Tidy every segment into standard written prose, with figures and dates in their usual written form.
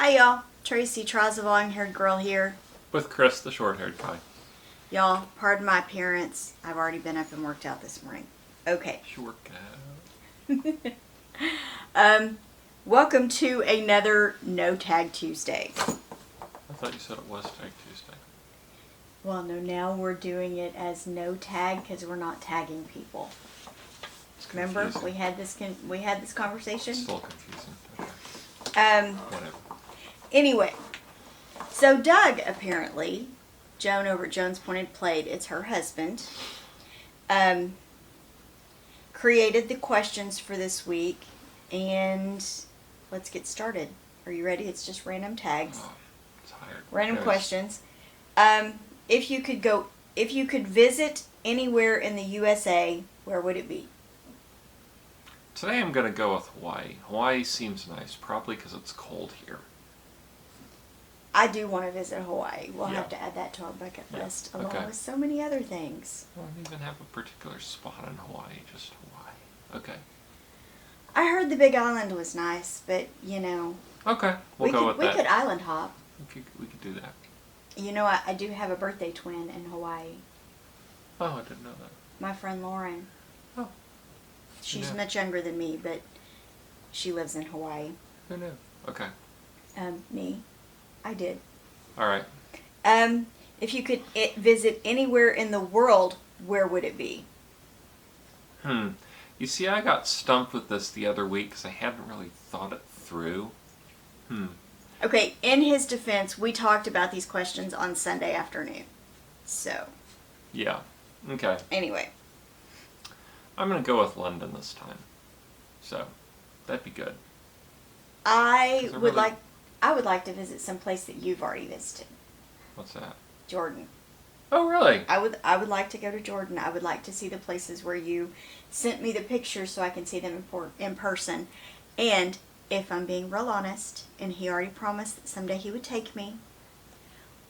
Hi y'all, Tracy tries the long-haired girl here. With Chris, the short-haired guy. Y'all, pardon my appearance. I've already been up and worked out this morning. Okay. Short Welcome to another No Tag Tuesday. I thought you said it was Tag Tuesday. Well, no, now we're doing it as no tag because we're not tagging people. Remember, we had this conversation. It's still confusing. Whatever. Anyway, so Doug apparently, Joan over at Joan's Pointed Plate, it's her husband, created the questions for this week, and let's get started. Are you ready? It's just random tags. Oh, tired. Random questions. If you could visit anywhere in the USA, where would it be? Today I'm going to go with Hawaii. Hawaii seems nice, probably because it's cold here. I do want to visit Hawaii. We'll have to add that to our bucket list, along with so many other things. I don't even have a particular spot in Hawaii, just Hawaii. Okay. I heard the Big Island was nice, but, you know... Okay, we'll go with that. We could island hop. We could do that. You know, I do have a birthday twin in Hawaii. Oh, I didn't know that. My friend Lauren. Oh. She's much younger than me, but she lives in Hawaii. Who knew? Okay. Me. I did. All right. If you could visit anywhere in the world, where would it be? You see, I got stumped with this the other week because I hadn't really thought it through. Okay, in his defense, we talked about these questions on Sunday afternoon. So. Yeah. Okay. Anyway. I'm going to go with London this time. So, that'd be good. I would like to visit some place that you've already visited. What's that? Jordan. Oh, really? I would like to go to Jordan. I would like to see the places where you sent me the pictures so I can see them in person. And if I'm being real honest, and he already promised that someday he would take me,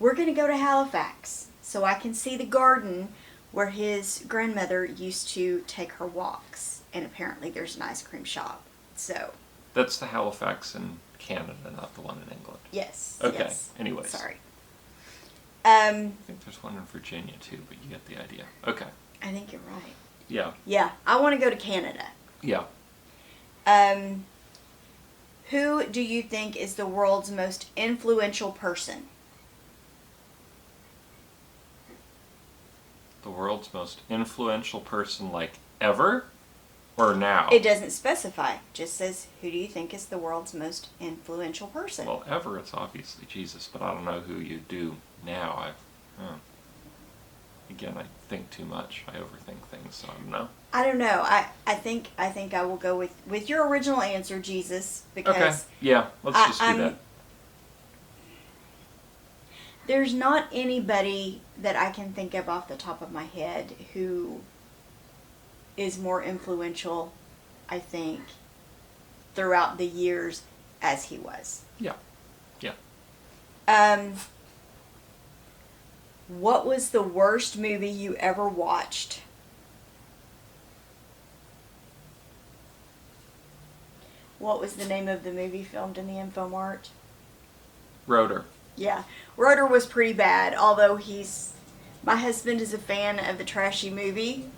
we're going to go to Halifax so I can see the garden where his grandmother used to take her walks. And apparently there's an ice cream shop. So. That's the Halifax in Canada, not the one in England. Yes. Okay. Yes. Anyways. Sorry. I think there's one in Virginia too, but you get the idea. Okay. I think you're right. Yeah. Yeah. I want to go to Canada. Yeah. Who do you think is the world's most influential person? The world's most influential person, like, ever? Or now? It doesn't specify. Just says, who do you think is the world's most influential person? Well, ever, it's obviously Jesus, but I don't know who you do now. Again, I think too much. I overthink things, so I don't know. I don't know. I think I will go with your original answer, Jesus, because... Okay, yeah, let's just do that. There's not anybody that I can think of off the top of my head who is more influential, I think, throughout the years as he was. Yeah. Yeah. What was the worst movie you ever watched? What was the name of the movie filmed in the Infomart? Rotor. Yeah. Rotor was pretty bad, although my husband is a fan of the trashy movie.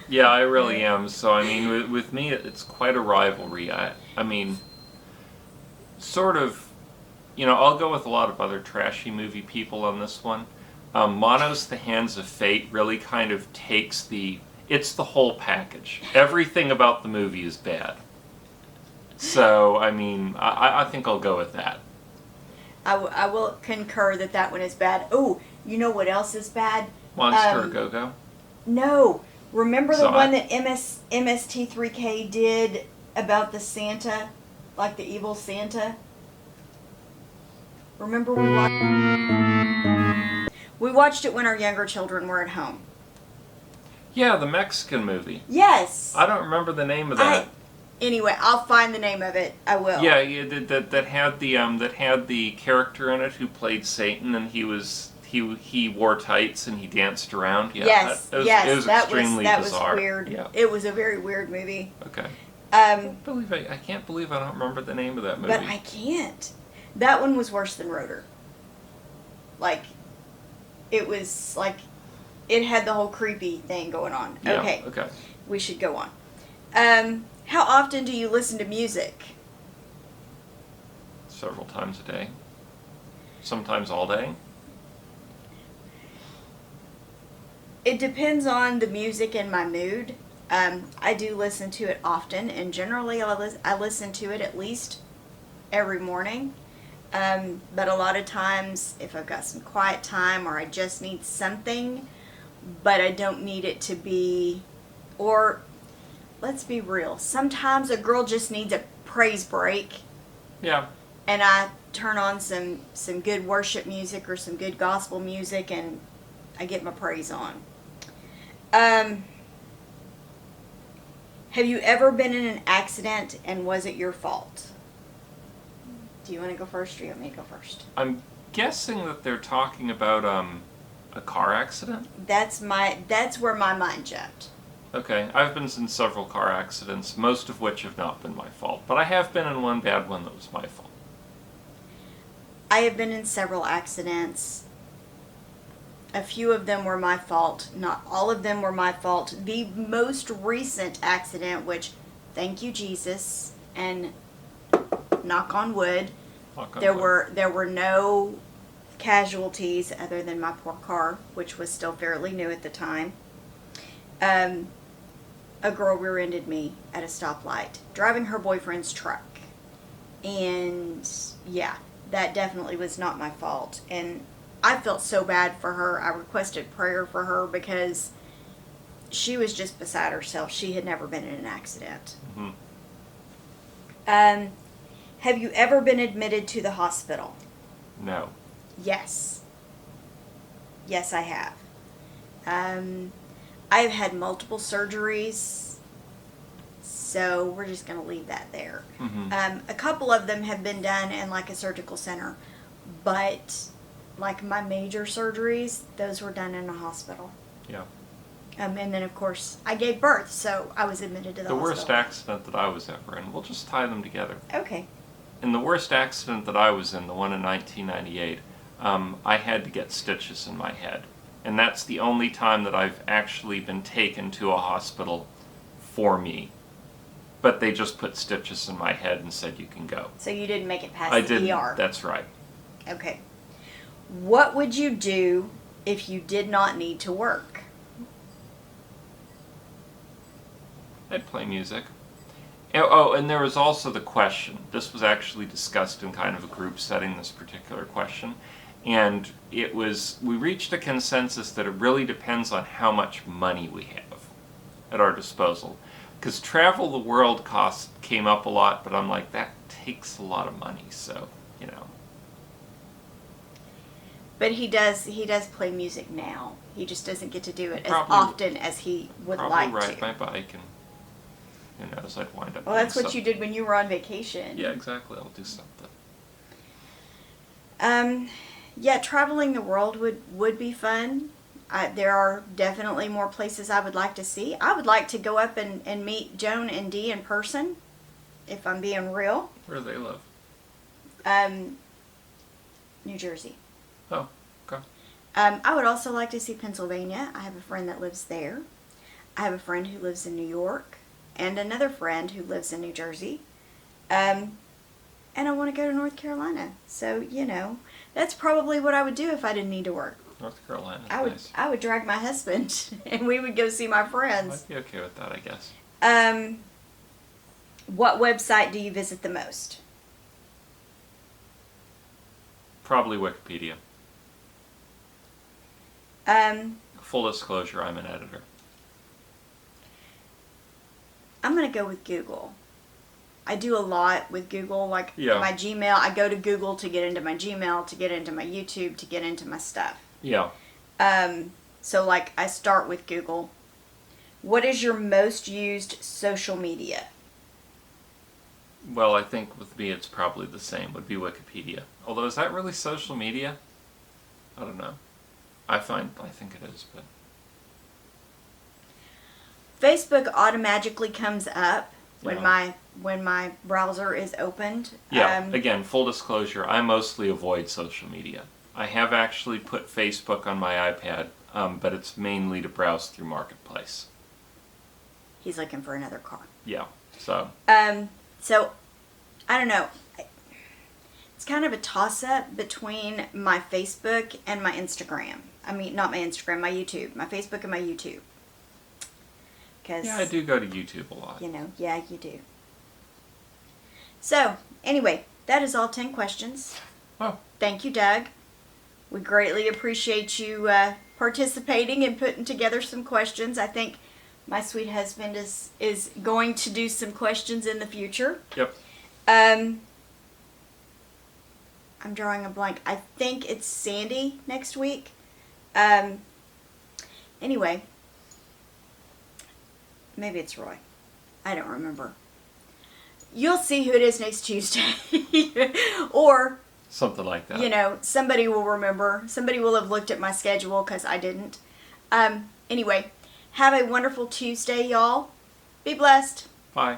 Yeah, I really am. So, I mean, with me, it's quite a rivalry. I mean, sort of, you know, I'll go with a lot of other trashy movie people on this one. Mono's The Hands of Fate really kind of takes it's the whole package. Everything about the movie is bad. So, I mean, I think I'll go with that. I will concur that one is bad. Oh, you know what else is bad? Monster Go-Go? No. Remember the one that MST3K did about the Santa? Like the evil Santa? Remember we watched it when our younger children were at home. Yeah, the Mexican movie. Yes. I don't remember the name of that. Anyway, I'll find the name of it. I will. Yeah, that had the character in it who played Satan, and he wore tights and he danced around. Yeah, yes, it was extremely bizarre. Was weird. Yeah. It was a very weird movie. Okay. I can't believe I don't remember the name of that movie. But I can't. That one was worse than Rotor. Like, it was like, it had the whole creepy thing going on. Yeah, Okay. okay. We should go on. How often do you listen to music? Several times a day. Sometimes all day. It depends on the music and my mood. I do listen to it often, and generally I listen to it at least every morning. But a lot of times, if I've got some quiet time or I just need something, but I don't need it to be, or let's be real, sometimes a girl just needs a praise break. Yeah. And I turn on some good worship music or some good gospel music, and I get my praise on. Have you ever been in an accident, and was it your fault? Do you want to go first, or do you want me to go first? I'm guessing that they're talking about a car accident. That's where my mind jumped. Okay, I've been in several car accidents, most of which have not been my fault, but I have been in one bad one that was my fault. I have been in several accidents. A few of them were my fault. Not all of them were my fault. The most recent accident, which, thank you Jesus, and knock on wood, there were no casualties other than my poor car, which was still fairly new at the time. A girl rear-ended me at a stoplight, driving her boyfriend's truck. And yeah, that definitely was not my fault. And I felt so bad for her. I requested prayer for her because she was just beside herself. She had never been in an accident. Mm-hmm. Have you ever been admitted to the hospital? No. Yes. Yes, I have. I've had multiple surgeries, so we're just going to leave that there. Mm-hmm. A couple of them have been done in like a surgical center, but like my major surgeries, those were done in a hospital. Yeah. And then of course I gave birth, so I was admitted to the hospital. The worst accident that I was ever in, we'll just tie them together. Okay. In the worst accident that I was in, the one in 1998, I had to get stitches in my head. And that's the only time that I've actually been taken to a hospital for me. But they just put stitches in my head and said you can go. So you didn't make it past I the didn't. ER. That's right. Okay. What would you do if you did not need to work? I'd play music. Oh, and there was also the question. This was actually discussed in kind of a group setting, this particular question. And it was, we reached a consensus that it really depends on how much money we have at our disposal. Because travel the world cost came up a lot, but I'm like, that takes a lot of money, so, you know. But he does play music now. He just doesn't get to do it as Probably- often as he would like Probably ride to. my bike and, who knows, I'd wind up Well, that's doing what you something. did when you were on vacation. Yeah, exactly, I'll do something. Yeah, traveling the world would be fun. There are definitely more places I would like to see. I would like to go up and meet Joan and Dee in person, if I'm being real. Where do they live? New Jersey. Oh, okay. I would also like to see Pennsylvania. I have a friend that lives there. I have a friend who lives in New York, and another friend who lives in New Jersey. And I want to go to North Carolina. So, you know, that's probably what I would do if I didn't need to work. North Carolina's nice. I would drag my husband, and we would go see my friends. I'd be okay with that, I guess. What website do you visit the most? Probably Wikipedia. Full disclosure, I'm an editor. I'm going to go with Google. I do a lot with Google, like Yeah. my Gmail. I go to Google to get into my Gmail, to get into my YouTube, to get into my stuff. Yeah. So like I start with Google. What is your most used social media? Well, I think with me it's probably the same, would be Wikipedia. Although, is that really social media? I don't know. I think it is, but... Facebook automatically comes up when Yeah. my browser is opened. Yeah, again, full disclosure, I mostly avoid social media. I have actually put Facebook on my iPad, but it's mainly to browse through Marketplace. He's looking for another car. Yeah, so. So, I don't know. It's kind of a toss-up between my Facebook and my Instagram. I mean, not my Instagram, my YouTube. My Facebook and my YouTube. Cause, Yeah, I do go to YouTube a lot. Yeah, you do. So, anyway, that is all 10 questions. Oh. Thank you, Doug. We greatly appreciate you participating and putting together some questions. I think my sweet husband is going to do some questions in the future. Yep. I'm drawing a blank. I think it's Sandy next week. Anyway, maybe it's Roy. I don't remember. You'll see who it is next Tuesday. Or, Something like that. somebody will remember. Somebody will have looked at my schedule because I didn't. Anyway, have a wonderful Tuesday, y'all. Be blessed. Bye.